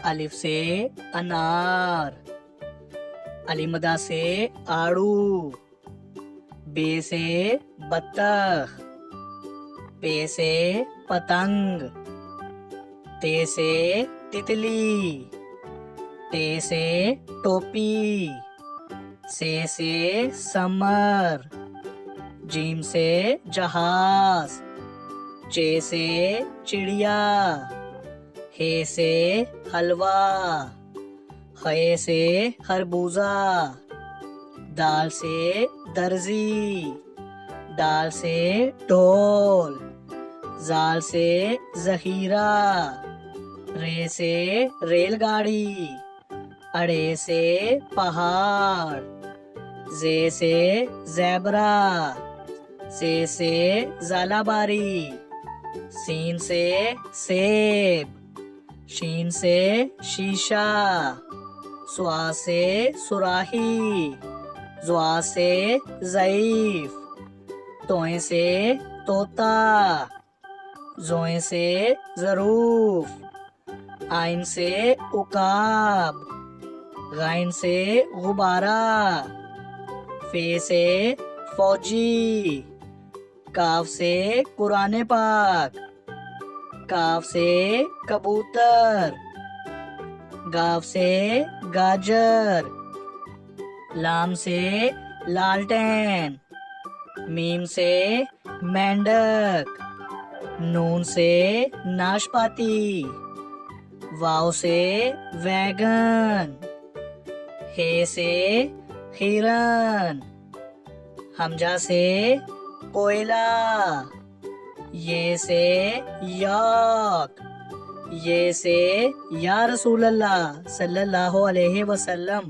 الف سے انار، علیمدہ سے آڑو، بے سے بطخ، پے سے پتنگ، تے سے تتلی، ٹے سے ٹوپی، سے سمر، جیم سے جہاز، چے سے چڑیا، ہے سے حلوہ، خے سے خربوزہ، دال سے درزی، ڈال سے ڈھول، زال سے ذخیرہ، رے سے ریل گاڑی، اڑے سے پہاڑ، زے سے زیبرا، سے زالہ باری، سین سے سیب، شین سے شیشہ، سوا سے سراہی، زوا سے ضعیف، توئیں سے طوطا، زوئیں سے ظروف، آئن سے عقاب، غائن سے غبارہ، فے سے فوجی، کاف سے قرآن پاک، کاف سے کبوتر، گاف سے گاجر، لام سے لالٹین، میم سے مینڈک، نون سے ناشپاتی، واو سے ویگن، ہے سے ہرن، حمزہ سے کوئلہ، یہ سے یاک، یہ سے یا رسول اللہ صلی اللہ علیہ وسلم۔